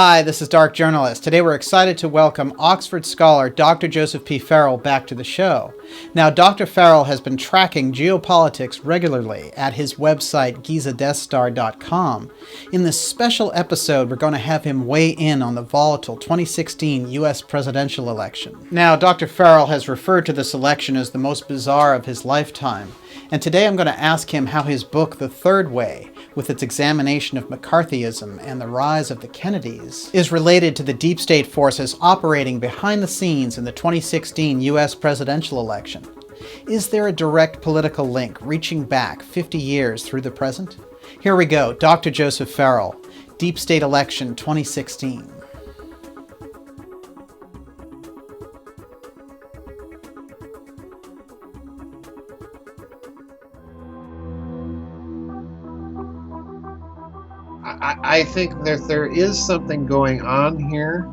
Hi, this is Dark Journalist. Today we're excited to welcome Oxford scholar Dr. Joseph P. Farrell back to the show. Now, Dr. Farrell has been tracking geopolitics regularly at his website, GizaDeathStar.com. In this special episode, we're going to have him weigh in on the volatile 2016 U.S. presidential election. Now, Dr. Farrell has referred to this election as the most bizarre of his lifetime. And today I'm going to ask him how his book, The Third Way, with its examination of McCarthyism and the rise of the Kennedys, is related to the deep state forces operating behind the scenes in the 2016 U.S. presidential election. Is there a direct political link reaching back 50 years through the present? Here we go, Dr. Joseph Farrell, Deep State Election 2016. I think that there is something going on here.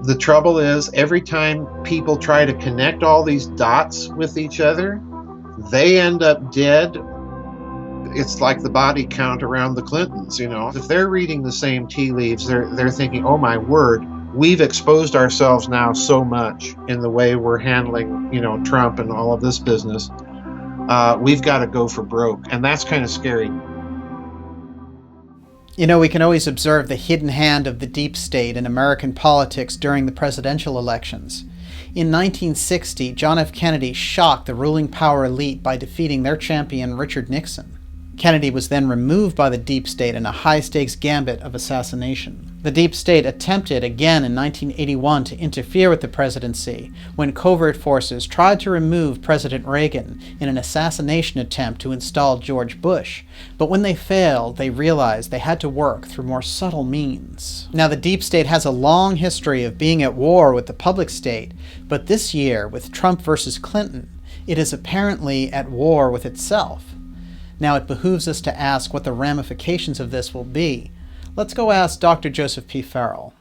The trouble is, every time people try to connect all these dots with each other, they end up dead. It's like the body count around the Clintons, you know. If they're reading the same tea leaves, they're thinking, oh my word, we've exposed ourselves now so much in the way we're handling, Trump and all of this business. We've got to go for broke. And that's kind of scary. We can always observe the hidden hand of the deep state in American politics during the presidential elections. In 1960, John F. Kennedy shocked the ruling power elite by defeating their champion, Richard Nixon. Kennedy was then removed by the deep state in a high-stakes gambit of assassination. The deep state attempted again in 1981 to interfere with the presidency when covert forces tried to remove President Reagan in an assassination attempt to install George Bush. But when they failed, they realized they had to work through more subtle means. Now, the deep state has a long history of being at war with the public state, but this year, with Trump versus Clinton, it is apparently at war with itself. Now, it behooves us to ask what the ramifications of this will be. Let's go ask Dr. Joseph P. Farrell.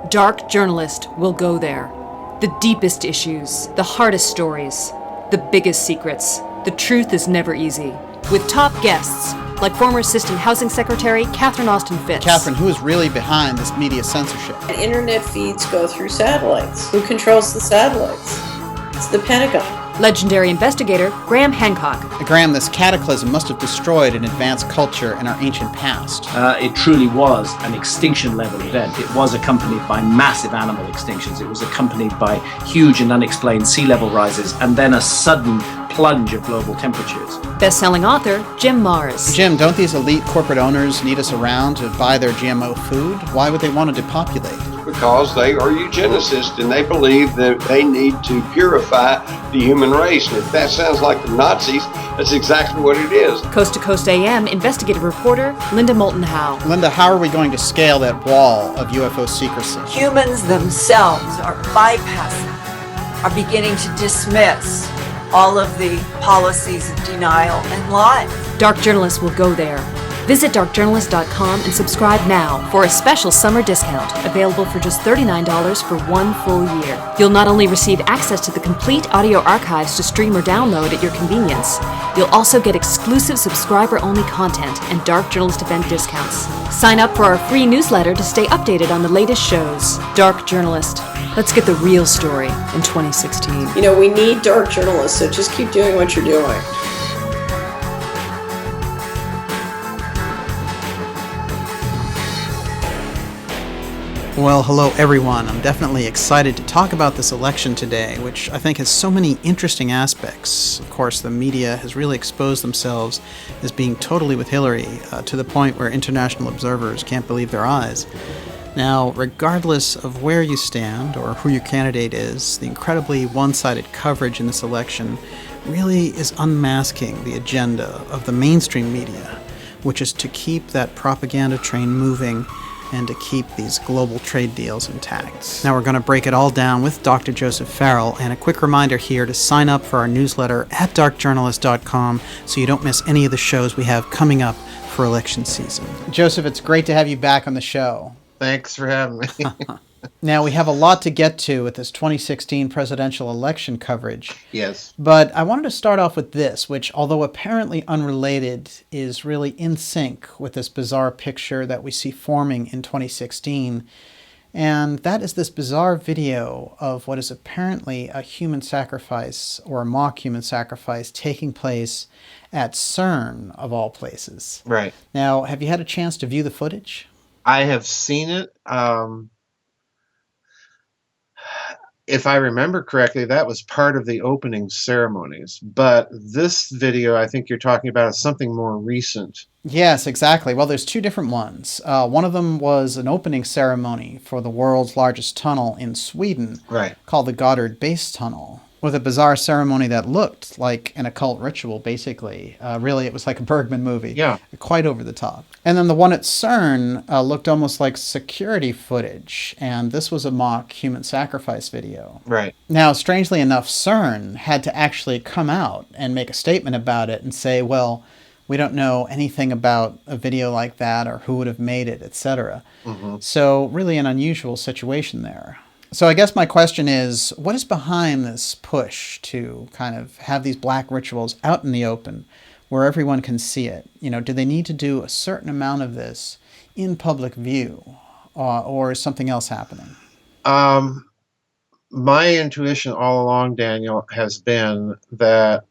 Dark Journalist will go there. The deepest issues, the hardest stories, the biggest secrets. The truth is never easy. With top guests, like former Assistant Housing Secretary Catherine Austin Fitts. Catherine, who is really behind this media censorship? Internet feeds go through satellites. Who controls the satellites? It's the Pentagon. Legendary investigator Graham Hancock. Graham, this cataclysm must have destroyed an advanced culture and our ancient past. It truly was an extinction-level event. It was accompanied by massive animal extinctions. It was accompanied by huge and unexplained sea level rises, and then a sudden plunge of global temperatures. Best-selling author Jim Marrs. Jim, don't these elite corporate owners need us around to buy their GMO food? Why would they want to depopulate? Because they are eugenicists and they believe that they need to purify the human race. And if that sounds like the Nazis, that's exactly what it is. Coast to Coast AM investigative reporter Linda Moulton Howe. Linda, how are we going to scale that wall of UFO secrecy? Humans themselves are bypassing, are beginning to dismiss all of the policies of denial and lies. Dark Journalist will go there. Visit darkjournalist.com and subscribe now for a special summer discount available for just $39 for 1 full year. You'll not only receive access to the complete audio archives to stream or download at your convenience, you'll also get exclusive subscriber-only content and Dark Journalist event discounts. Sign up for our free newsletter to stay updated on the latest shows. Dark Journalist. Let's get the real story in 2016. We need dark journalists, so just keep doing what you're doing. Well, hello everyone. I'm definitely excited to talk about this election today, which I think has so many interesting aspects. Of course, the media has really exposed themselves as being totally with Hillary, to the point where international observers can't believe their eyes. Now, regardless of where you stand or who your candidate is, the incredibly one-sided coverage in this election really is unmasking the agenda of the mainstream media, which is to keep that propaganda train moving and to keep these global trade deals intact. Now we're going to break it all down with Dr. Joseph Farrell, and a quick reminder here to sign up for our newsletter at darkjournalist.com so you don't miss any of the shows we have coming up for election season. Joseph, it's great to have you back on the show. Thanks for having me. Now, we have a lot to get to with this 2016 presidential election coverage. Yes. But I wanted to start off with this, which, although apparently unrelated, is really in sync with this bizarre picture that we see forming in 2016. And that is this bizarre video of what is apparently a human sacrifice, or a mock human sacrifice, taking place at CERN, of all places. Right. Now, have you had a chance to view the footage? I have seen it. If I remember correctly, that was part of the opening ceremonies. But this video I think you're talking about is something more recent. Yes, exactly. Well, there's two different ones. One of them was an opening ceremony for the world's largest tunnel in Sweden, Right. called the Goddard Base Tunnel, with a bizarre ceremony that looked like an occult ritual, basically. Really, it was like a Bergman movie. Yeah. Quite over the top. And then the one at CERN looked almost like security footage, and this was a mock human sacrifice video. Right. Now, strangely enough, CERN had to actually come out and make a statement about it and say, well, we don't know anything about a video like that or who would have made it, etc. Mm-hmm. So really an unusual situation there. So I guess my question is, what is behind this push to kind of have these black rituals out in the open where everyone can see it? You know, do they need to do a certain amount of this in public view, or is something else happening? My intuition all along, Daniel, has been that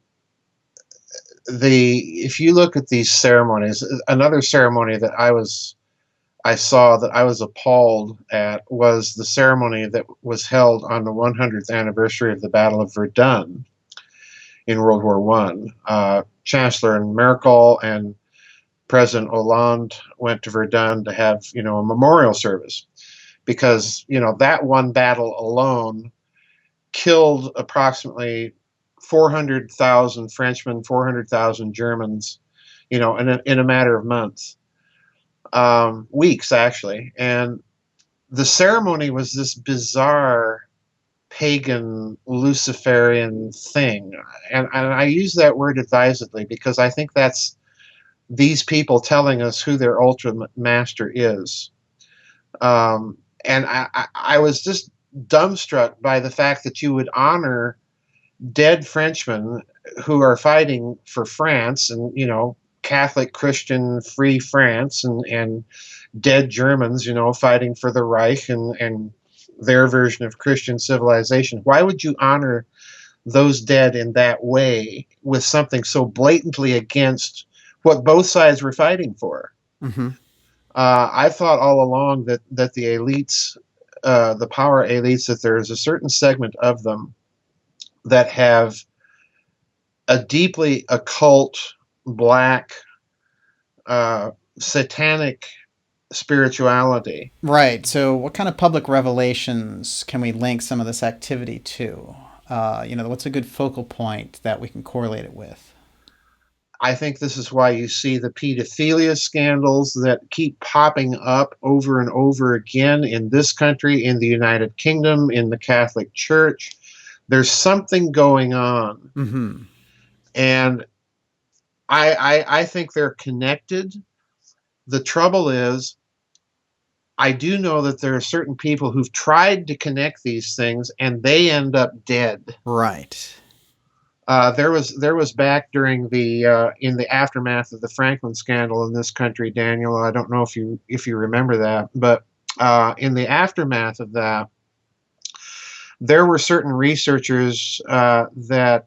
if you look at these ceremonies, another ceremony that I saw that I was appalled at was the ceremony that was held on the 100th anniversary of the Battle of Verdun in World War I. Chancellor Merkel and President Hollande went to Verdun to have, a memorial service because, that one battle alone killed approximately 400,000 Frenchmen, 400,000 Germans, in a matter of months. Weeks, actually. And the ceremony was this bizarre pagan Luciferian thing. And I use that word advisedly because I think that's these people telling us who their ultimate master is. And I was just dumbstruck by the fact that you would honor dead Frenchmen who are fighting for France and, Catholic, Christian, free France, and dead Germans, fighting for the Reich and their version of Christian civilization. Why would you honor those dead in that way with something so blatantly against what both sides were fighting for? Mm-hmm. I thought all along that the elites, the power elites, that there is a certain segment of them that have a deeply occult, black, satanic spirituality. Right. So what kind of public revelations can we link some of this activity to? What's a good focal point that we can correlate it with? I think this is why you see the pedophilia scandals that keep popping up over and over again in this country, in the United Kingdom, in the Catholic Church. There's something going on. Mm-hmm. And I think they're connected. The trouble is, I do know that there are certain people who've tried to connect these things and they end up dead. Right. There was back during in the aftermath of the Franklin scandal in this country, Daniel. I don't know if you remember that, but in the aftermath of that, there were certain researchers that,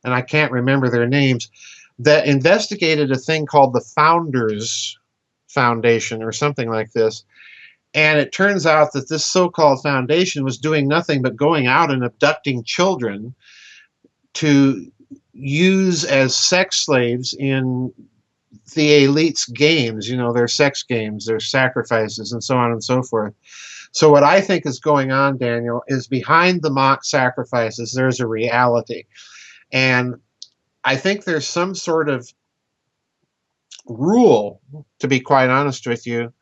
and I can't remember their names, that investigated a thing called the Founders Foundation or something like this. And it turns out that this so-called foundation was doing nothing but going out and abducting children to use as sex slaves in the elites' games, their sex games, their sacrifices, and so on and so forth. So what I think is going on, Daniel, is behind the mock sacrifices, there's a reality. And I think there's some sort of rule, to be quite honest with you,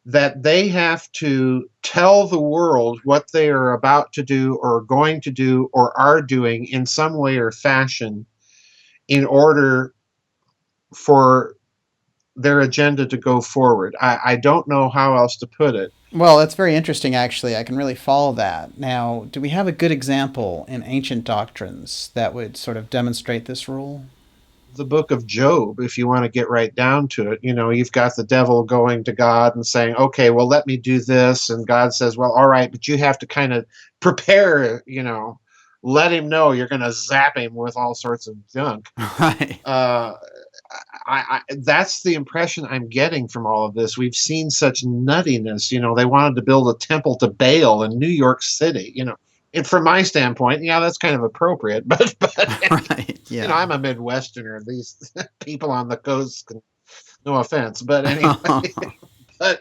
that they have to tell the world what they are about to do or going to do or are doing in some way or fashion in order for their agenda to go forward. I don't know how else to put it. Well, that's very interesting, actually. I can really follow that. Now, do we have a good example in ancient doctrines that would sort of demonstrate this rule? The book of Job, if you want to get right down to it, you've got the devil going to God and saying, okay, well, let me do this. And God says, well, all right, but you have to kind of prepare, let him know you're going to zap him with all sorts of junk. Right. That's the impression I'm getting from all of this. We've seen such nuttiness. They wanted to build a temple to Baal in New York City. And from my standpoint, yeah, that's kind of appropriate. But Right. Yeah. I'm a Midwesterner. These people on the coast, no offense, but anyway. But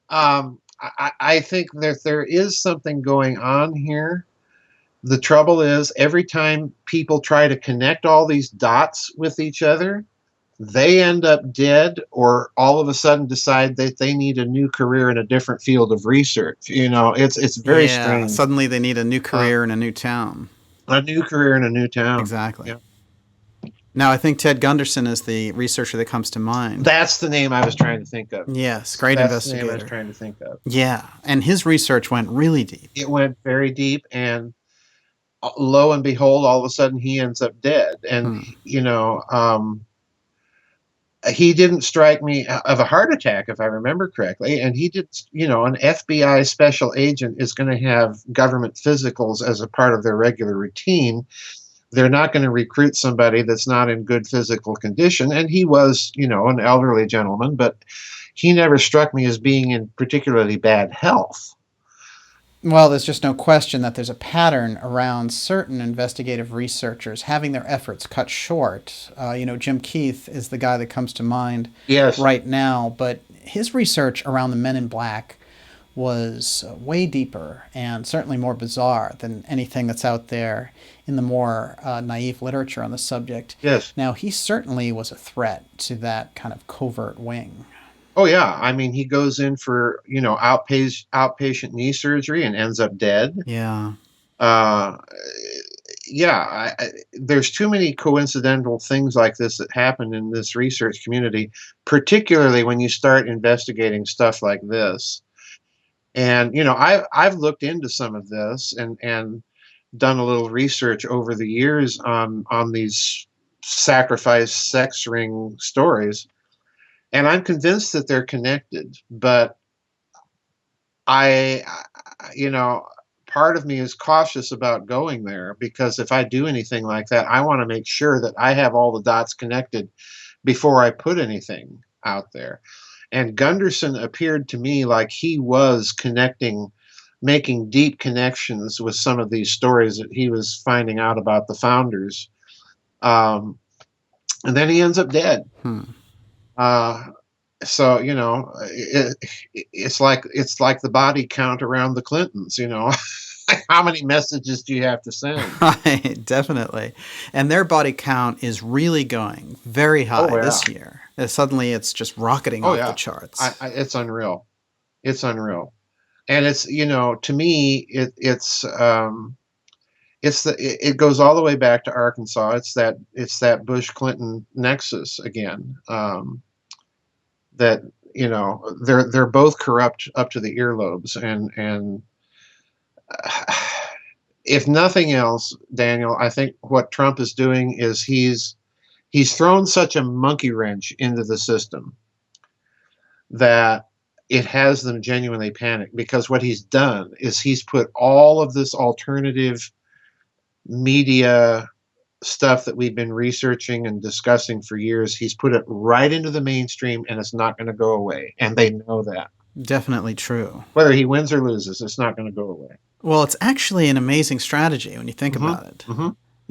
I think that there is something going on here. The trouble is, every time people try to connect all these dots with each other, they end up dead, or all of a sudden decide that they need a new career in a different field of research. It's very strange. Suddenly they need a new career in a new town. A new career in a new town. Exactly. Yeah. Now, I think Ted Gunderson is the researcher that comes to mind. That's the name I was trying to think of. Yes, great That's investigator. the name I was trying to think of. Yeah, and his research went really deep. It went very deep, and lo and behold, all of a sudden he ends up dead. And, he didn't strike me of a heart attack, if I remember correctly. And he did, an FBI special agent is going to have government physicals as a part of their regular routine. They're not going to recruit somebody that's not in good physical condition. And he was, an elderly gentleman, but he never struck me as being in particularly bad health. Well, there's just no question that there's a pattern around certain investigative researchers having their efforts cut short. Jim Keith is the guy that comes to mind right now, but his research around the Men in Black was way deeper and certainly more bizarre than anything that's out there in the more naive literature on the subject. Yes. Now, he certainly was a threat to that kind of covert wing. Oh, yeah. I mean, he goes in for, outpatient knee surgery and ends up dead. Yeah. There's too many coincidental things like this that happen in this research community, particularly when you start investigating stuff like this. And, I've looked into some of this and done a little research over the years on these sacrifice sex ring stories. And I'm convinced that they're connected, but part of me is cautious about going there, because if I do anything like that, I want to make sure that I have all the dots connected before I put anything out there. And Gunderson appeared to me like he was making deep connections with some of these stories that he was finding out about the founders. And then he ends up dead. So it's like the body count around the Clintons. How many messages do you have to send? Right, definitely. And their body count is really going very high this year. Suddenly, it's just rocketing off the charts. It's unreal. It's unreal, and it's to me it goes all the way back to Arkansas. It's that Bush Clinton nexus again. That they're both corrupt up to the earlobes, and if nothing else, Daniel, I think what Trump is doing is he's thrown such a monkey wrench into the system that it has them genuinely panicked, because what he's done is he's put all of this alternative media stuff that we've been researching and discussing for years, he's put it right into the mainstream, and it's not going to go away. And they know that. Definitely true. Whether he wins or loses, it's not going to go away. Well, it's actually an amazing strategy when you think about it.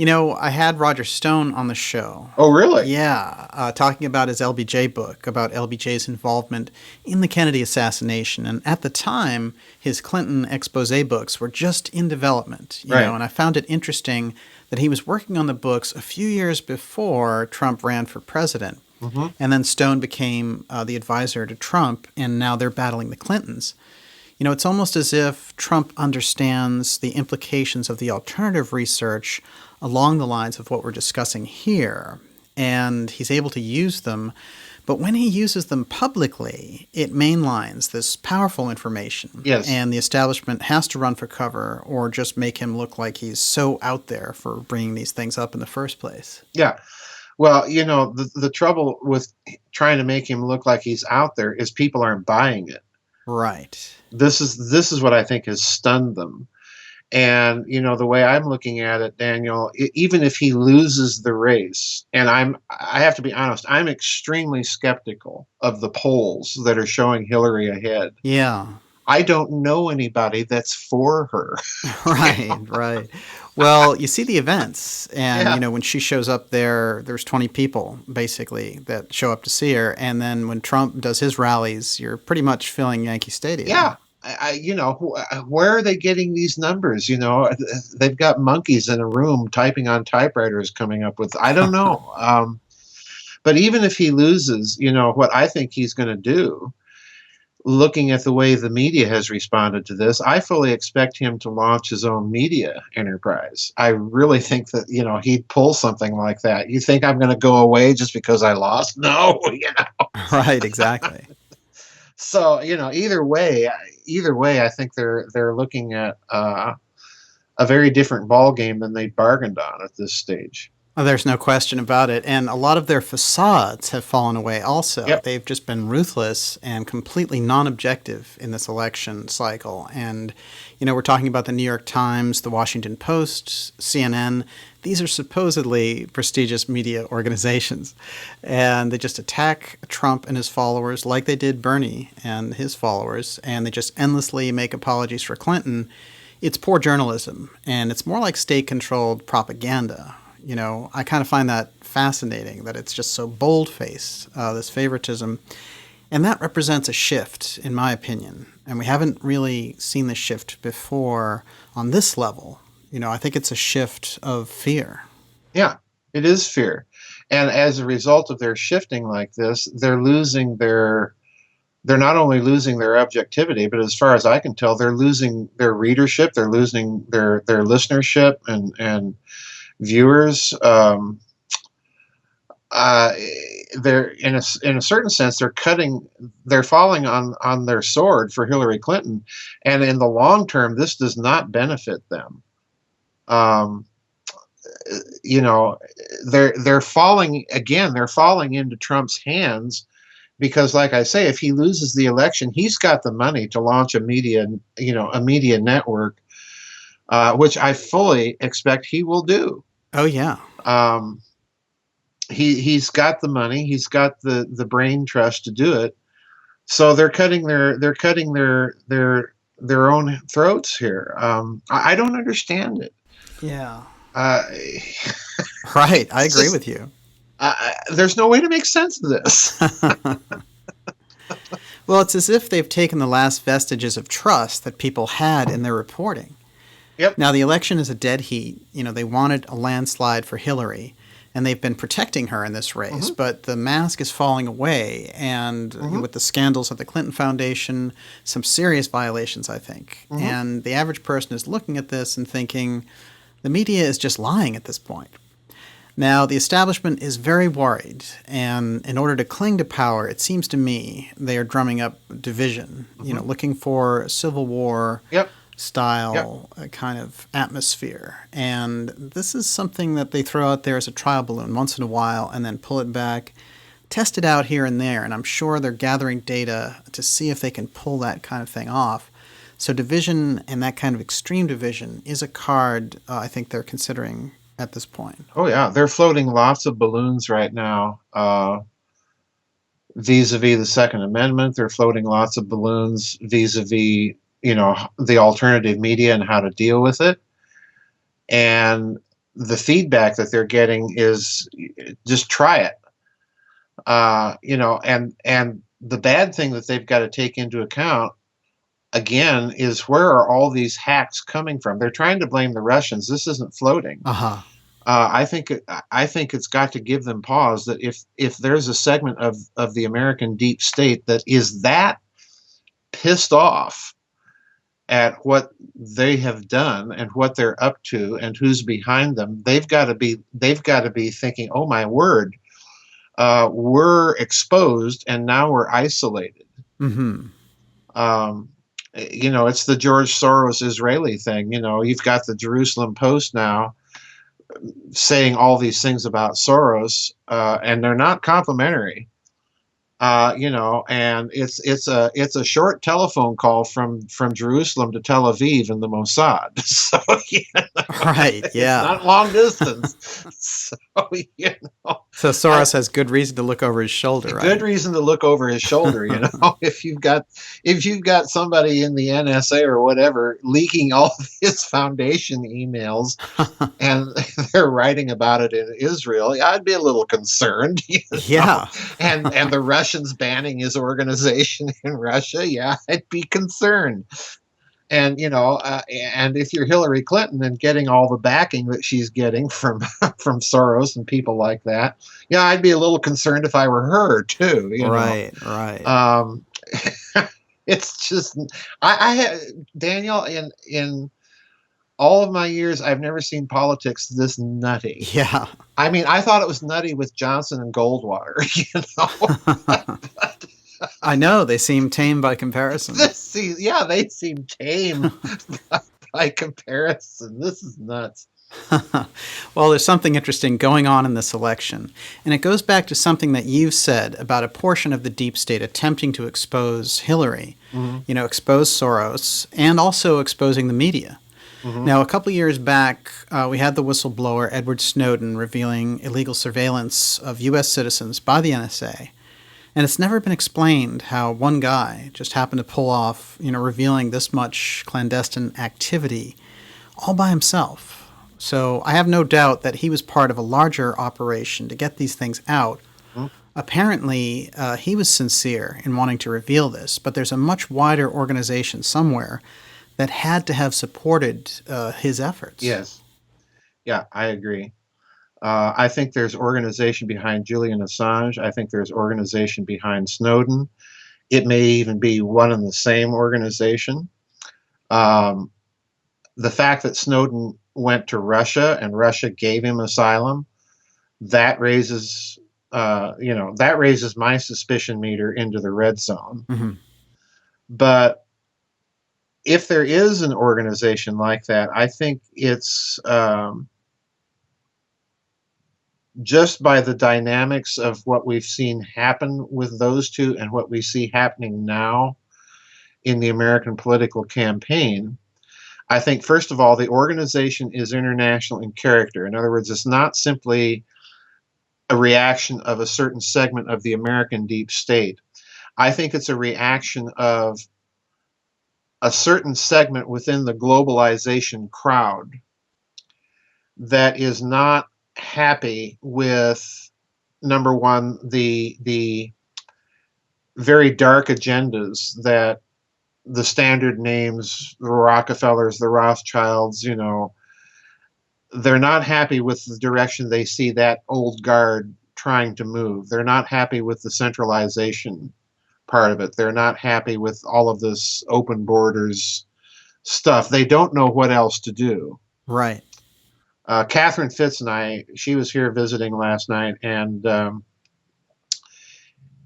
I had Roger Stone on the show. Oh, really? Yeah, talking about his LBJ book, about LBJ's involvement in the Kennedy assassination. And at the time, his Clinton expose books were just in development. You know, and I found it interesting that he was working on the books a few years before Trump ran for president. And then Stone became the advisor to Trump, and now they're battling the Clintons. It's almost as if Trump understands the implications of the alternative research along the lines of what we're discussing here, and he's able to use them But when he uses them publicly, it mainlines this powerful information. Yes. And the establishment has to run for cover or just make him look like he's so out there for bringing these things up in the first place. Yeah. Well, the trouble with trying to make him look like he's out there is people aren't buying it. Right. This is what I think has stunned them. And, the way I'm looking at it, Daniel, even if he loses the race, and I have to be honest, I'm extremely skeptical of the polls that are showing Hillary ahead. Yeah. I don't know anybody that's for her. Right. Well, you see the events, and Yeah. when she shows up there's 20 people basically that show up to see her, and then when Trump does his rallies, you're pretty much filling Yankee Stadium. Yeah. Where are they getting these numbers? They've got monkeys in a room typing on typewriters coming up with, I don't know. But even if he loses, what I think he's going to do, looking at the way the media has responded to this, I fully expect him to launch his own media enterprise. I really think that, he'd pull something like that. You think I'm going to go away just because I lost? No, Right, exactly. So, either way, I think they're looking at a very different ball game than they bargained on at this stage. Oh, there's no question about it. And a lot of their facades have fallen away also. Yep. They've just been ruthless and completely non-objective in this election cycle. And, we're talking about the New York Times, the Washington Post, CNN. These are supposedly prestigious media organizations. And they just attack Trump and his followers like they did Bernie and his followers. And they just endlessly make apologies for Clinton. It's poor journalism. And it's more like state-controlled propaganda. I kind of find that fascinating, that it's just so bold-faced, this favoritism. And that represents a shift, in my opinion. And we haven't really seen the shift before on this level. I think it's a shift of fear. Yeah, it is fear. And as a result of their shifting like this, they're not only losing their objectivity, but as far as I can tell, they're losing their readership, they're losing their listenership and viewers. They're in a certain sense, they're falling on their sword for Hillary Clinton, and in the long term, this does not benefit them. They're falling again. They're falling into Trump's hands because, like I say, if he loses the election, he's got the money to launch a media network, which I fully expect he will do. Oh yeah. He's got the money. He's got the brain trust to do it. So they're cutting their own throats here. I don't understand it. Yeah. Right. I agree with you. There's no way to make sense of this. Well, it's as if they've taken the last vestiges of trust that people had in their reporting. Yep. Now, the election is a dead heat. They wanted a landslide for Hillary, and they've been protecting her in this race. Mm-hmm. But the mask is falling away, and with the scandals at the Clinton Foundation, some serious violations, I think. Mm-hmm. And the average person is looking at this and thinking, the media is just lying at this point. Now, the establishment is very worried, and in order to cling to power, it seems to me they are drumming up division, looking for Civil War style kind of atmosphere. And this is something that they throw out there as a trial balloon once in a while and then pull it back, test it out here and there, and I'm sure they're gathering data to see if they can pull that kind of thing off. So division and that kind of extreme division is a card I think they're considering at this point. Oh, yeah. They're floating lots of balloons right now vis-a-vis the Second Amendment. They're floating lots of balloons vis-a-vis, the alternative media and how to deal with it. And the feedback that they're getting is just try it. And the bad thing that they've got to take into account, again, is where are all these hacks coming from? They're trying to blame the Russians. This isn't floating. I think it's got to give them pause that if there's a segment of the American deep state that is that pissed off at what they have done and what they're up to and who's behind them, they've got to be thinking, oh my word, were exposed, and now we're isolated. Mm-hmm. It's the George Soros Israeli thing. You've got the Jerusalem Post now saying all these things about Soros, and they're not complimentary. And it's a short telephone call from Jerusalem to Tel Aviv in the Mossad. So Right, yeah. it's not long distance. So So Soros has good reason to look over his shoulder, right? Good reason to look over his shoulder. If you've got somebody in the NSA or whatever leaking all of his foundation emails, and they're writing about it in Israel, I'd be a little concerned. Yeah. And the Russians banning his organization in Russia, I'd be concerned. And and if you're Hillary Clinton and getting all the backing that she's getting from Soros and people like that, I'd be a little concerned if I were her too. Right. It's just I have, Daniel, in all of my years, I've never seen politics this nutty. Yeah. I mean, I thought it was nutty with Johnson and Goldwater. I know, they seem tame by comparison. They seem tame by comparison. This is nuts. Well, there's something interesting going on in this election, and it goes back to something that you've said about a portion of the deep state attempting to expose Hillary, expose Soros, and also exposing the media. Mm-hmm. Now, a couple years back, we had the whistleblower Edward Snowden revealing illegal surveillance of U.S. citizens by the NSA. And it's never been explained how one guy just happened to pull off, revealing this much clandestine activity all by himself. So I have no doubt that he was part of a larger operation to get these things out. Mm-hmm. Apparently, he was sincere in wanting to reveal this, but there's a much wider organization somewhere that had to have supported his efforts. Yes. Yeah, I agree. I think there's organization behind Julian Assange. I think there's organization behind Snowden. It may even be one and the same organization. The fact that Snowden went to Russia and Russia gave him asylum, that raises my suspicion meter into the red zone. Mm-hmm. But if there is an organization like that, I think it's just by the dynamics of what we've seen happen with those two and what we see happening now in the American political campaign, I think, first of all, the organization is international in character. In other words, it's not simply a reaction of a certain segment of the American deep state. I think it's a reaction of a certain segment within the globalization crowd that is not happy with, number one, the very dark agendas that the standard names, the Rockefellers, the Rothschilds, they're not happy with the direction they see that old guard trying to move. They're not happy with the centralization part of it. They're not happy with all of this open borders stuff. They don't know what else to do. Right. Catherine Fitz and I, she was here visiting last night, and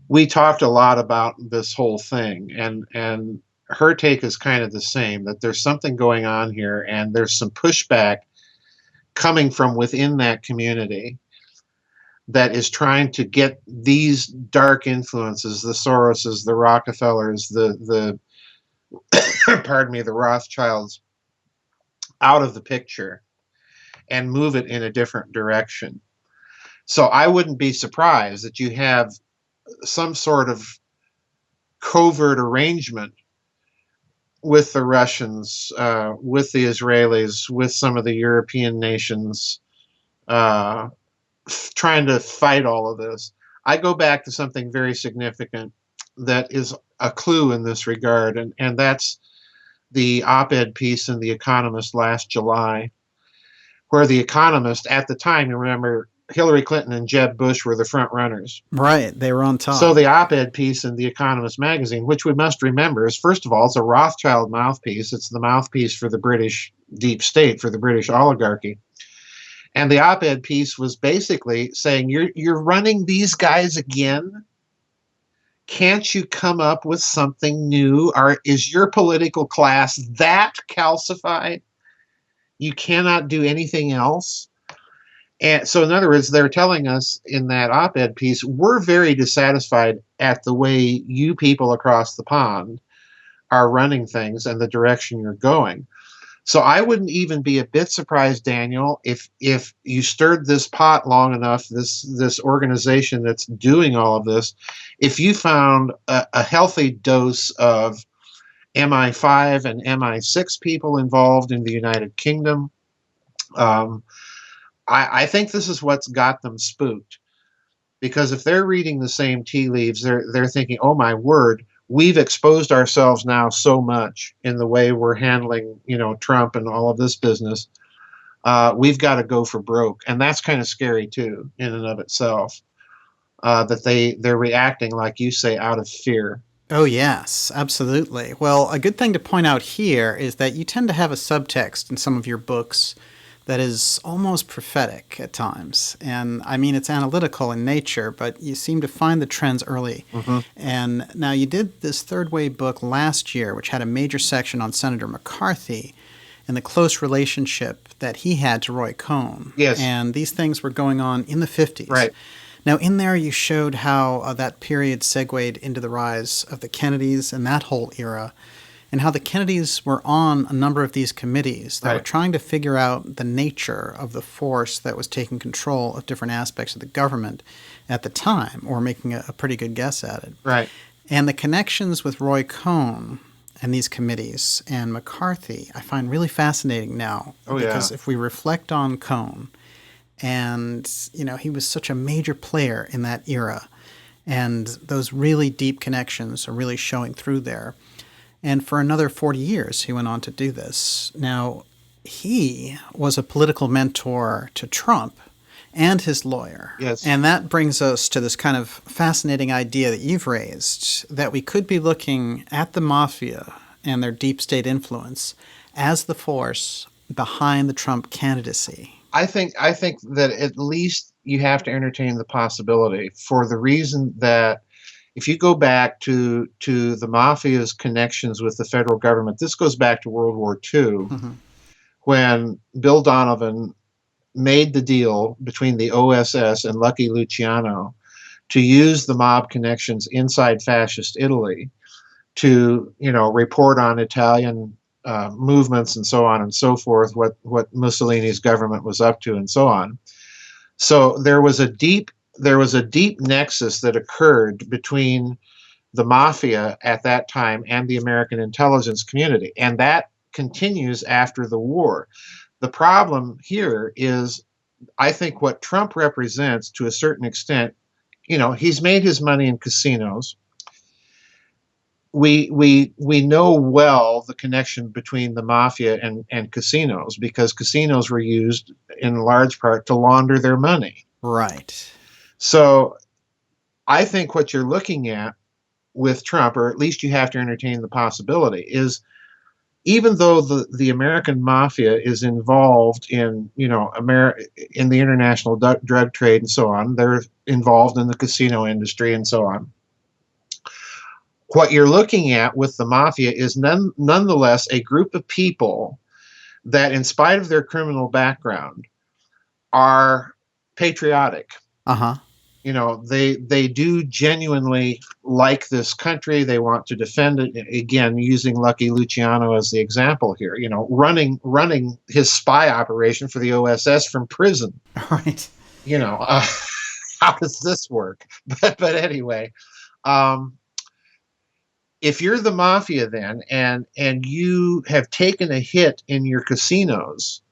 we talked a lot about this whole thing, and her take is kind of the same, that there's something going on here, and there's some pushback coming from within that community that is trying to get these dark influences, the Soroses, the Rockefellers, the pardon me, the Rothschilds, out of the picture and move it in a different direction. So I wouldn't be surprised that you have some sort of covert arrangement with the Russians, with the Israelis, with some of the European nations, trying to fight all of this. I go back to something very significant that is a clue in this regard, and that's the op-ed piece in The Economist last July, where The Economist, at the time, you remember, Hillary Clinton and Jeb Bush were the front runners. Right, they were on top. So the op-ed piece in The Economist magazine, which we must remember is, first of all, it's a Rothschild mouthpiece. It's the mouthpiece for the British deep state, for the British oligarchy. And the op-ed piece was basically saying, you're running these guys again? Can't you come up with something new? Is your political class that calcified? You cannot do anything else? And so, in other words, they're telling us in that op-ed piece, we're very dissatisfied at the way you people across the pond are running things and the direction you're going. So I wouldn't even be a bit surprised, Daniel, if you stirred this pot long enough, this organization that's doing all of this, if you found a healthy dose of MI5 and MI6 people involved in the United Kingdom, I think this is what's got them spooked. Because if they're reading the same tea leaves, they're thinking, oh my word, we've exposed ourselves now so much in the way we're handling, Trump and all of this business. We've got to go for broke. And that's kind of scary too, in and of itself, that they're reacting, like you say, out of fear. Oh, yes, absolutely. Well, a good thing to point out here is that you tend to have a subtext in some of your books that is almost prophetic at times. And I mean, it's analytical in nature, but you seem to find the trends early. Mm-hmm. And now you did this Third Way book last year, which had a major section on Senator McCarthy and the close relationship that he had to Roy Cohn. Yes. And these things were going on in the 50s. Right. Now, in there, you showed how that period segued into the rise of the Kennedys and that whole era, and how the Kennedys were on a number of these committees that were trying to figure out the nature of the force that was taking control of different aspects of the government at the time, or making a pretty good guess at it. Right. And the connections with Roy Cohn and these committees and McCarthy, I find really fascinating now. Because if we reflect on Cohn, and, he was such a major player in that era, and those really deep connections are really showing through there. And for another 40 years, he went on to do this. Now, he was a political mentor to Trump and his lawyer. Yes. And that brings us to this kind of fascinating idea that you've raised, that we could be looking at the Mafia and their deep state influence as the force behind the Trump candidacy. I think that at least you have to entertain the possibility, for the reason that if you go back to the Mafia's connections with the federal government, this goes back to World War II, when Bill Donovan made the deal between the OSS and Lucky Luciano to use the mob connections inside fascist Italy to, report on Italian movements and so on and so forth, what Mussolini's government was up to and so on. So there was a deep nexus that occurred between the Mafia at that time and the American intelligence community, and that continues after the war. The problem here is, I think, what Trump represents to a certain extent. He's made his money in casinos. We know well the connection between the Mafia and casinos, because casinos were used in large part to launder their money. Right. So I think what you're looking at with Trump, or at least you have to entertain the possibility, is even though the American Mafia is involved in, in the international drug trade and so on, they're involved in the casino industry and so on. What you're looking at with the Mafia is nonetheless a group of people that, in spite of their criminal background, are patriotic. Uh-huh. They do genuinely like this country. They want to defend it. Again, using Lucky Luciano as the example here, running his spy operation for the OSS from prison. Right. How does this work? But anyway, if you're the Mafia then, and you have taken a hit in your casinos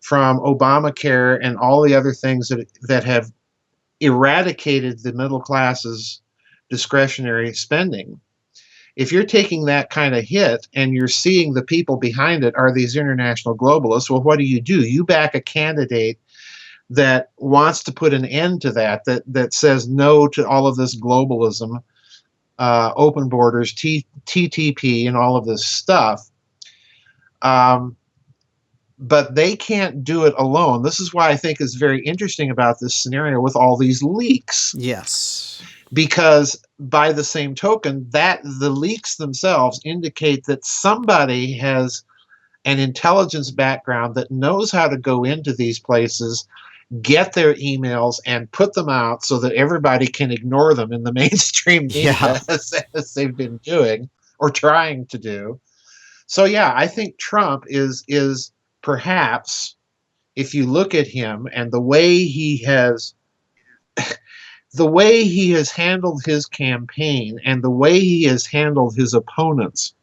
from Obamacare and all the other things that have eradicated the middle class's discretionary spending, if you're taking that kind of hit and you're seeing the people behind it are these international globalists, well, what do? You back a candidate that wants to put an end to that says no to all of this globalism, open borders, TTP, and all of this stuff. but they can't do it alone. This is why I think it's very interesting about this scenario with all these leaks. Yes. Because by the same token, that the leaks themselves indicate that somebody has an intelligence background that knows how to go into these places, get their emails, and put them out so that everybody can ignore them in the mainstream media as they've been doing or trying to do. So yeah, I think Trump is perhaps, if you look at him and the way he has handled his campaign and the way he has handled his opponents,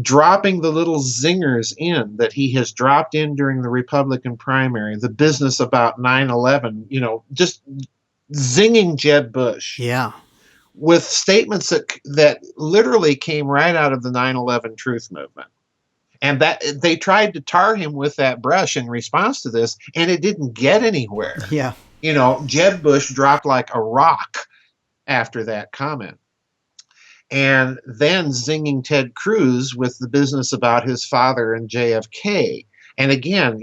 dropping the little zingers in that he has dropped in during the Republican primary, the business about 9/11, just zinging Jeb Bush. Yeah. With statements that literally came right out of the 9/11 truth movement. And that they tried to tar him with that brush in response to this, and it didn't get anywhere. Yeah. Jeb Bush dropped like a rock after that comment. And then zinging Ted Cruz with the business about his father and JFK. And again,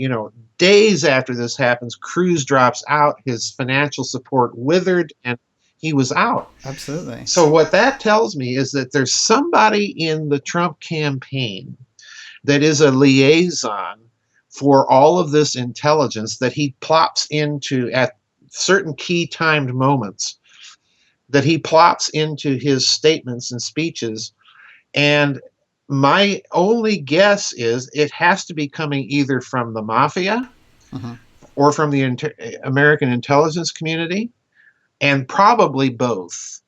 days after this happens, Cruz drops out, his financial support withered, and he was out. Absolutely. So what that tells me is that there's somebody in the Trump campaign that is a liaison for all of this intelligence that he plops into at certain key timed moments, that he plops into his statements and speeches. And my only guess is it has to be coming either from the Mafia or from the American intelligence community, and probably both.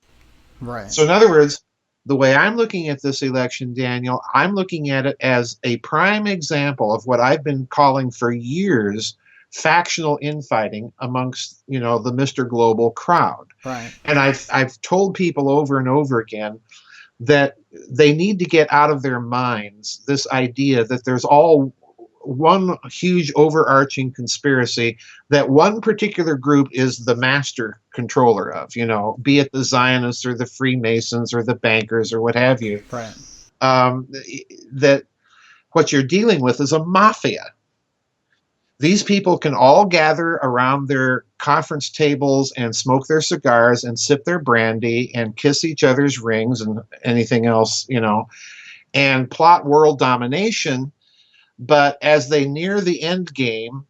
Right. So in other words, the way I'm looking at this election, Daniel, I'm looking at it as a prime example of what I've been calling for years factional infighting amongst, the Mr. Global crowd. Right. And I've told people over and over again that they need to get out of their minds this idea that there's all one huge overarching conspiracy that one particular group is the master controller of, be it the Zionists or the Freemasons or the bankers or what have you. Right. That what you're dealing with is a mafia. These people can all gather around their conference tables and smoke their cigars and sip their brandy and kiss each other's rings and anything else, and plot world domination. But as they near the end game,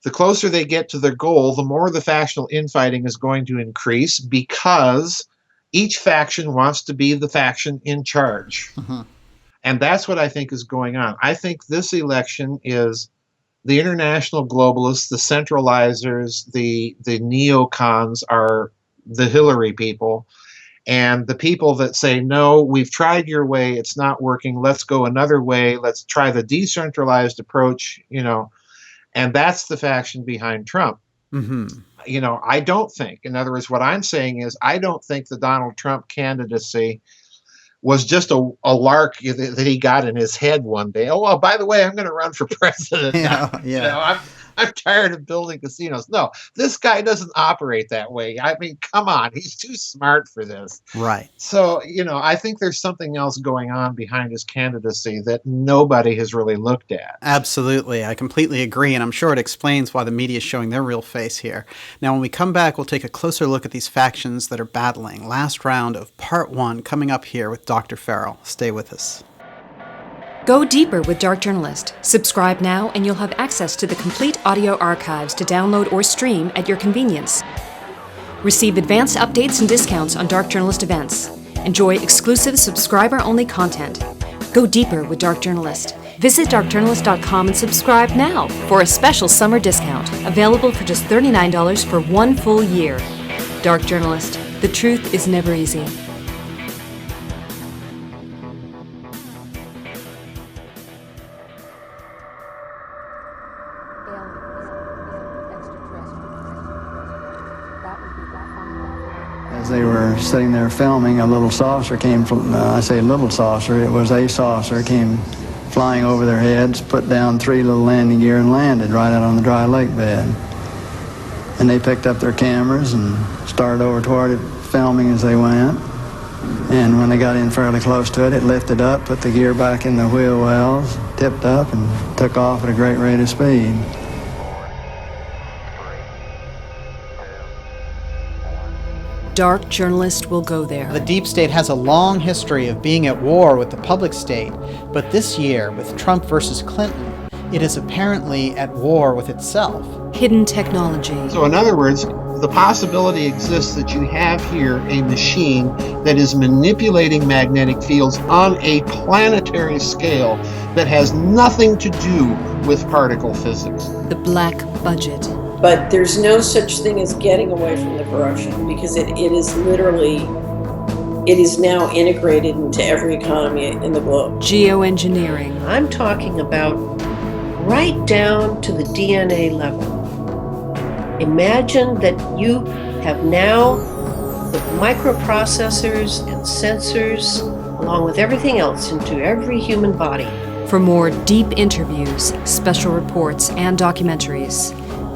the closer they get to their goal, the more the factional infighting is going to increase, because each faction wants to be the faction in charge. And that's what I think is going on. I think this election is the international globalists, the centralizers, the neocons are the Hillary people. And the people that say, no, we've tried your way, it's not working, let's go another way, let's try the decentralized approach, and that's the faction behind Trump. I don't think, in other words, what I'm saying is, I don't think the Donald Trump candidacy was just a lark that he got in his head one day. Oh, well, by the way, I'm going to run for president. I'm tired of building casinos. No, this guy doesn't operate that way. I mean, come on. He's too smart for this. Right. So, I think there's something else going on behind his candidacy that nobody has really looked at. Absolutely. I completely agree. And I'm sure it explains why the media is showing their real face here. Now, when we come back, we'll take a closer look at these factions that are battling. Last round of part 1 coming up here with Dr. Farrell. Stay with us. Go deeper with Dark Journalist. Subscribe now and you'll have access to the complete audio archives to download or stream at your convenience. Receive advanced updates and discounts on Dark Journalist events. Enjoy exclusive subscriber-only content. Go deeper with Dark Journalist. Visit darkjournalist.com and subscribe now for a special summer discount, available for just $39 for 1 full year. Dark Journalist. The truth is never easy. As they were sitting there filming, a little saucer came from, I say little saucer, it was a saucer, came flying over their heads, put down 3 little landing gear and landed right out on the dry lake bed. And they picked up their cameras and started over toward it, filming as they went. And when they got in fairly close to it, it lifted up, put the gear back in the wheel wells, tipped up, and took off at a great rate of speed. Dark Journalist will go there. The deep state has a long history of being at war with the public state, but this year, with Trump versus Clinton, it is apparently at war with itself. Hidden technology. So in other words, the possibility exists that you have here a machine that is manipulating magnetic fields on a planetary scale that has nothing to do with particle physics. The black budget. But there's no such thing as getting away from the corruption, because it is literally, it is now integrated into every economy in the globe. Geoengineering. I'm talking about right down to the DNA level. Imagine that you have now the microprocessors and sensors, along with everything else, into every human body. For more deep interviews, special reports, and documentaries,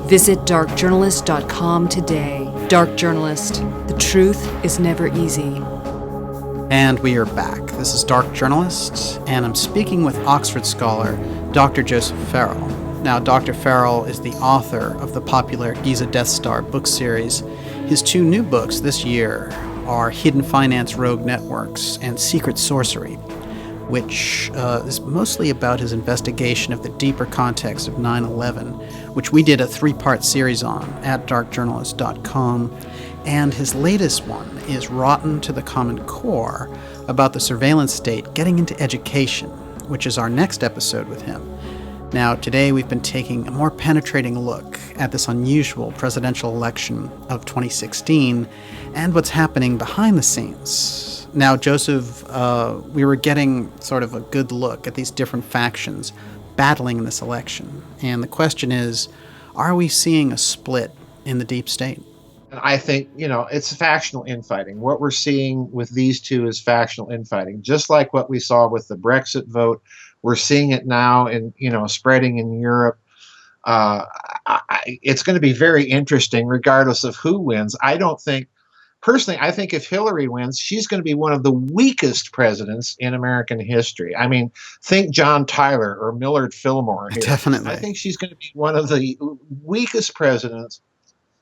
visit darkjournalist.com today. Dark Journalist, the truth is never easy. And we are back. This is Dark Journalist, and I'm speaking with Oxford scholar Dr. Joseph Farrell. Now, Dr. Farrell is the author of the popular Giza Death Star book series. His two new books this year are Hidden Finance Rogue Networks and Secret Sorcery, which is mostly about his investigation of the deeper context of 9/11, which we did a 3-part series on at darkjournalist.com. And his latest one is Rotten to the Common Core, about the surveillance state getting into education, which is our next episode with him. Now, today we've been taking a more penetrating look at this unusual presidential election of 2016 and what's happening behind the scenes. Now, Joseph, we were getting sort of a good look at these different factions battling in this election. And the question is, are we seeing a split in the deep state? I think, it's factional infighting. What we're seeing with these two is factional infighting, just like what we saw with the Brexit vote. We're seeing it now in, spreading in Europe. It's going to be very interesting regardless of who wins. Personally, I think if Hillary wins, she's going to be one of the weakest presidents in American history. I mean, think John Tyler or Millard Fillmore here. Definitely. I think she's going to be one of the weakest presidents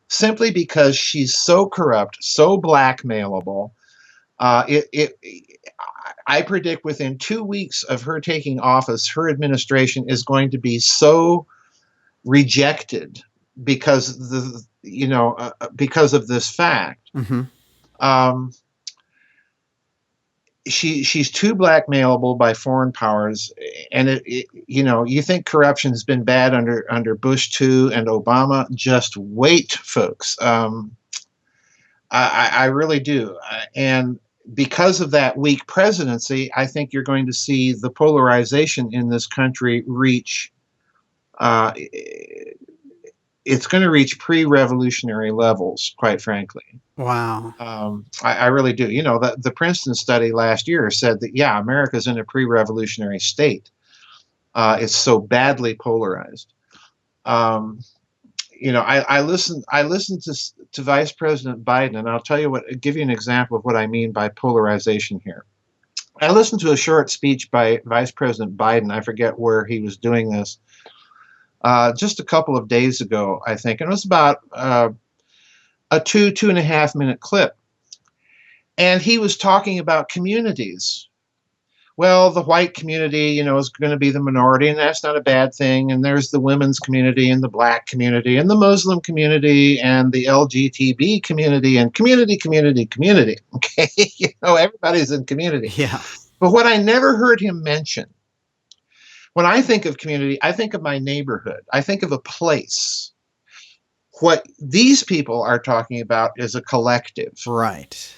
simply because she's so corrupt, so blackmailable. I predict within 2 weeks of her taking office, her administration is going to be so rejected because because of this fact. Mm-hmm. She's too blackmailable by foreign powers, and you think corruption has been bad under Bush 2 and Obama. Just wait, folks. I really do, and because of that weak presidency, I think you're going to see the polarization in this country reach. It's going to reach pre-revolutionary levels, quite frankly. Wow. I really do. The Princeton study last year said that, America's in a pre-revolutionary state. It's so badly polarized. I listened to Vice President Biden, and I'll give you an example of what I mean by polarization here. I listened to a short speech by Vice President Biden. I forget where he was doing this. Just a couple of days ago, I think. And it was about a 2.5 minute clip. And he was talking about communities. Well, the white community, is going to be the minority, and that's not a bad thing. And there's the women's community and the black community and the Muslim community and the LGTB community and community. Okay. Everybody's in community. Yeah. But what I never heard him mention, when I think of community, I think of my neighborhood. I think of a place. What these people are talking about is a collective. Right.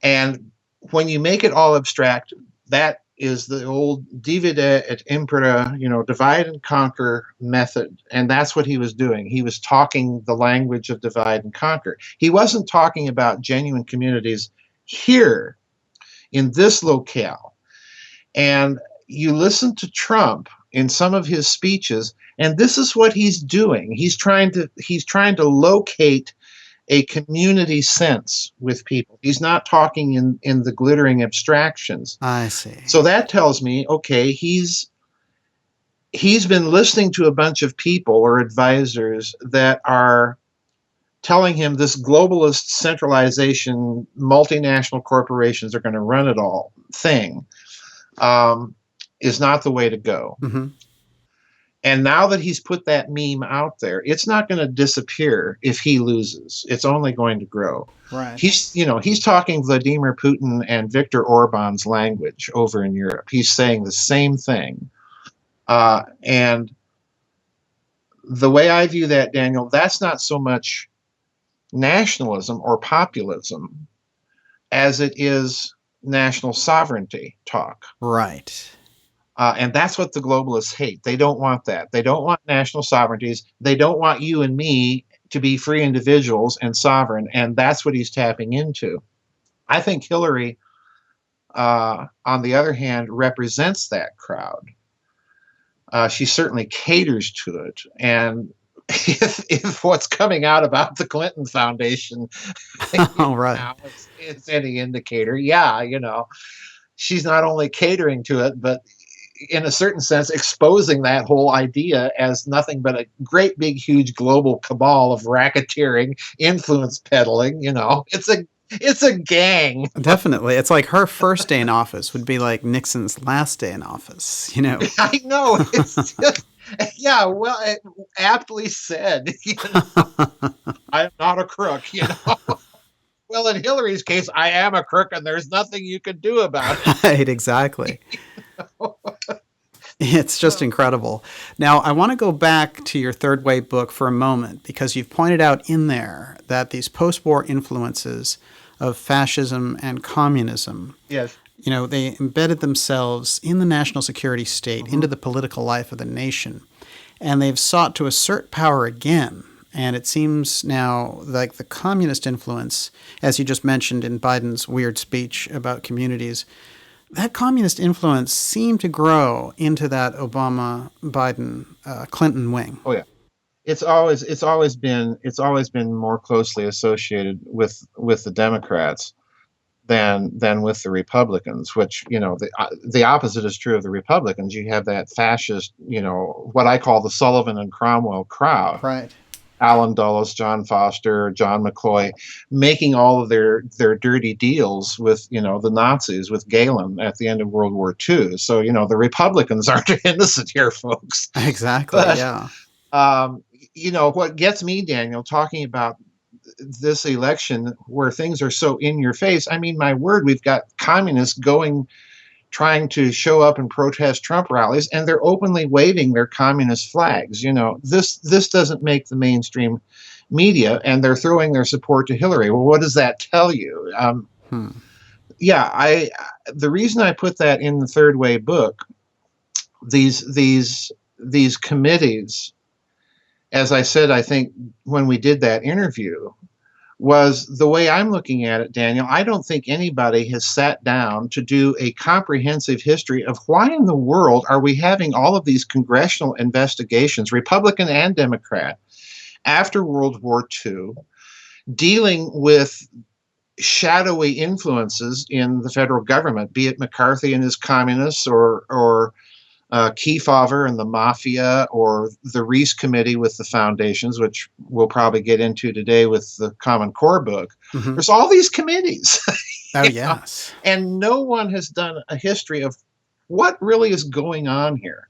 And when you make it all abstract, that is the old divide et impera, divide and conquer method. And that's what he was doing. He was talking the language of divide and conquer. He wasn't talking about genuine communities here in this locale. And you listen to Trump in some of his speeches, and this is what he's doing. He's trying to locate a community sense with people. He's not talking in the glittering abstractions. I see. So that tells me, okay, he's been listening to a bunch of people or advisors that are telling him this globalist centralization, multinational corporations are going to run it all thing, is not the way to go. Mm-hmm. And now that he's put that meme out there, it's not going to disappear if he loses. It's only going to grow. Right. He's talking Vladimir Putin and Viktor Orban's language over in Europe. He's saying the same thing. And the way I view that, Daniel, that's not so much nationalism or populism as it is national sovereignty talk. Right. And that's what the globalists hate. They don't want that. They don't want national sovereignties. They don't want you and me to be free individuals and sovereign. And that's what he's tapping into. I think Hillary, on the other hand, represents that crowd. She certainly caters to it. And if what's coming out about the Clinton Foundation right. now, it's any indicator, she's not only catering to it, but in a certain sense, exposing that whole idea as nothing but a great, big, huge global cabal of racketeering, influence peddling. It's a gang. Definitely. It's like her first day in office would be like Nixon's last day in office, I know. It's just, yeah, well, aptly said. I'm not a crook, Well, in Hillary's case, I am a crook, and there's nothing you can do about it. Right, exactly. It's just incredible. Now, I want to go back to your Third Way book for a moment, because you've pointed out in there that these post-war influences of fascism and communism, yes, they embedded themselves in the national security state, into the political life of the nation, and they've sought to assert power again. And it seems now like the communist influence, as you just mentioned in Biden's weird speech about communities, that communist influence seemed to grow into that Obama, Biden, Clinton wing. Oh yeah, it's always been more closely associated with the Democrats than with the Republicans. Which the opposite is true of the Republicans. You have that fascist, what I call the Sullivan and Cromwell crowd. Right. Alan Dulles, John Foster, John McCloy, making all of their dirty deals with, the Nazis, with Galen at the end of World War II. So, the Republicans aren't innocent here, folks. Exactly, but, yeah. What gets me, Daniel, talking about this election where things are so in your face, I mean, my word, we've got communists trying to show up and protest Trump rallies, and they're openly waving their communist flags. This doesn't make the mainstream media, and they're throwing their support to Hillary. Well, what does that tell you? Yeah, the reason I put that in the Third Way book, these committees, as I said, I think when we did that interview, was the way I'm looking at it, Daniel. I don't think anybody has sat down to do a comprehensive history of why in the world are we having all of these congressional investigations, Republican and Democrat, after World War II, dealing with shadowy influences in the federal government, be it McCarthy and his communists or Kefauver and the Mafia, or the Reese Committee with the foundations, which we'll probably get into today with the Common Core book. Mm-hmm. There's all these committees. Oh, yes. And no one has done a history of what really is going on here.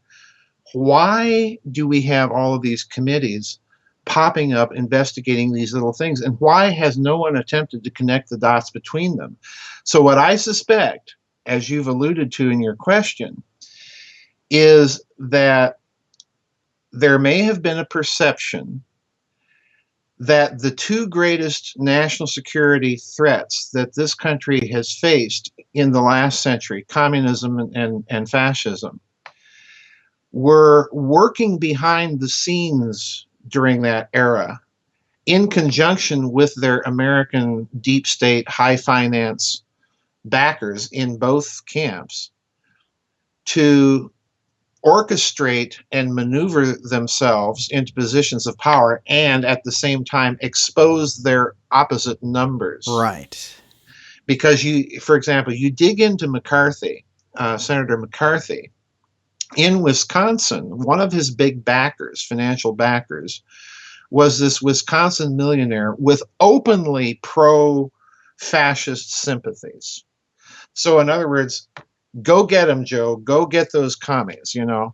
Why do we have all of these committees popping up, investigating these little things? And why has no one attempted to connect the dots between them? So what I suspect, as you've alluded to in your question, is that there may have been a perception that the two greatest national security threats that this country has faced in the last century, communism and fascism, were working behind the scenes during that era in conjunction with their American deep state, high finance backers in both camps to orchestrate and maneuver themselves into positions of power and at the same time expose their opposite numbers. Right. Because for example, you dig into McCarthy, Senator McCarthy, in Wisconsin, one of his big backers, financial backers, was this Wisconsin millionaire with openly pro-fascist sympathies. So in other words, go get them, Joe. Go get those commies. You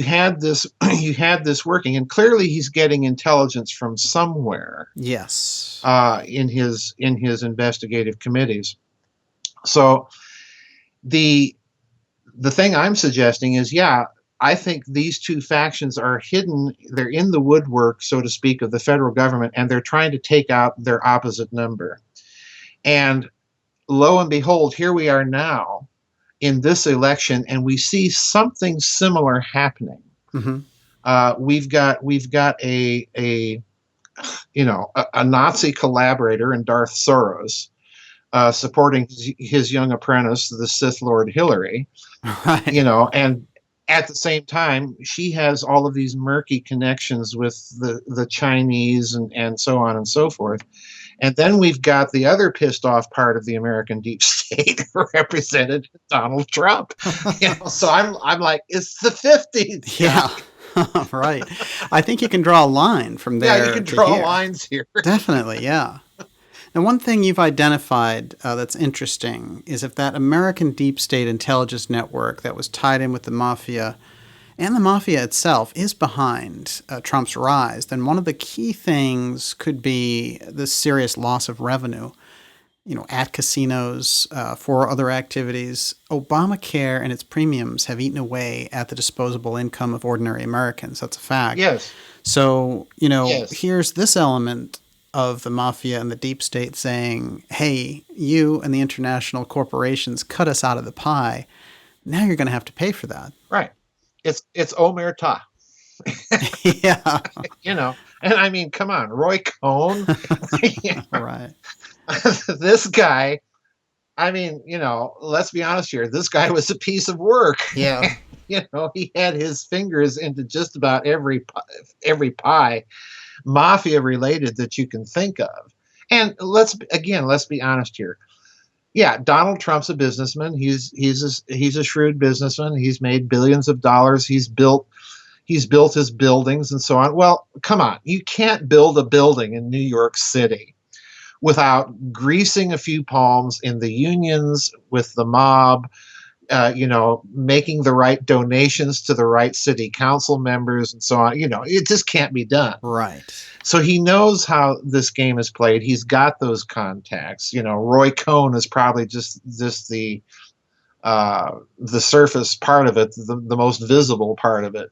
had this working, and clearly he's getting intelligence from somewhere. Yes. In his investigative committees. So the thing I'm suggesting is, I think these two factions are hidden. They're in the woodwork, so to speak, of the federal government, and they're trying to take out their opposite number. And lo and behold, here we are now in this election, and we see something similar happening. Mm-hmm. We've got a Nazi collaborator in Darth Soros supporting his young apprentice, the Sith Lord Hillary. Right. And at the same time, she has all of these murky connections with the Chinese and so on and so forth. And then we've got the other pissed off part of the American deep state represented Donald Trump. So I'm like, it's the 50s. Yeah. Right. I think you can draw a line from there. Yeah, you can draw lines here. Definitely, yeah. Now, one thing you've identified that's interesting is if that American deep state intelligence network that was tied in with the Mafia and the Mafia itself is behind Trump's rise, then one of the key things could be the serious loss of revenue, at casinos, for other activities. Obamacare and its premiums have eaten away at the disposable income of ordinary Americans. That's a fact. Yes. So, Yes. Here's this element of the Mafia and the deep state saying, hey, you and the international corporations cut us out of the pie. Now you're going to have to pay for that. Right. It's omerta. Yeah. And I mean, come on, Roy Cohn. Right. This guy, I mean, let's be honest here. This guy was a piece of work. Yeah. He had his fingers into just about every pie, Mafia related, that you can think of. And let's be honest here. Yeah, Donald Trump's a businessman. He's a shrewd businessman. He's made billions of dollars. He's built his buildings and so on. Well, come on. You can't build a building in New York City without greasing a few palms in the unions with the mob, making the right donations to the right city council members and so on. It just can't be done. Right. So he knows how this game is played. He's got those contacts. Roy Cohn is probably just the surface part of it, the most visible part of it.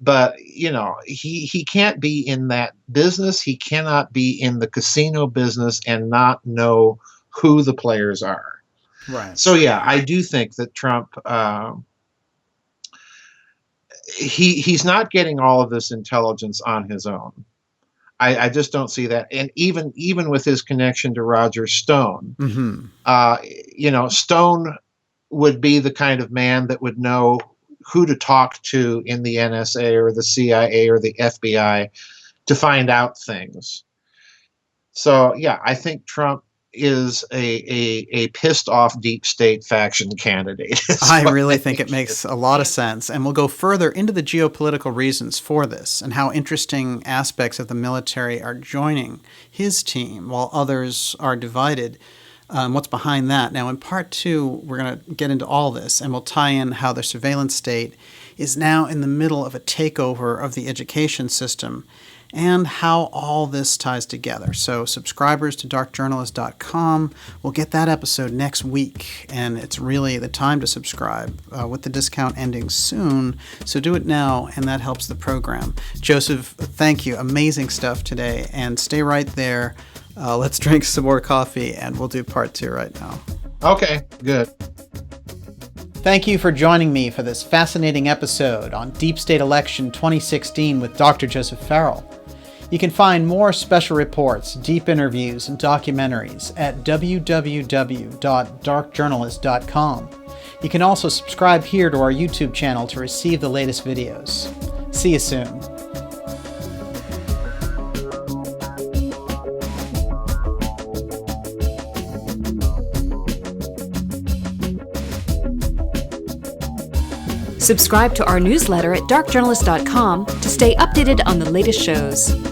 But, he can't be in that business. He cannot be in the casino business and not know who the players are. Right. So, yeah, I do think that Trump, he's not getting all of this intelligence on his own. I just don't see that. And even with his connection to Roger Stone, mm-hmm. Stone would be the kind of man that would know who to talk to in the NSA or the CIA or the FBI to find out things. So, yeah, I think Trump is a pissed off deep state faction candidate. I really think it makes a lot of sense. And we'll go further into the geopolitical reasons for this and how interesting aspects of the military are joining his team while others are divided. What's behind that? Now, in part 2, we're going to get into all this, and we'll tie in how the surveillance state is now in the middle of a takeover of the education system and how all this ties together. So subscribers to darkjournalist.com will get that episode next week, and it's really the time to subscribe with the discount ending soon. So do it now, and that helps the program. Joseph, thank you. Amazing stuff today, and stay right there. Let's drink some more coffee, and we'll do part 2 right now. Okay, good. Thank you for joining me for this fascinating episode on Deep State Election 2016 with Dr. Joseph Farrell. You can find more special reports, deep interviews, and documentaries at www.darkjournalist.com. You can also subscribe here to our YouTube channel to receive the latest videos. See you soon. Subscribe to our newsletter at darkjournalist.com to stay updated on the latest shows.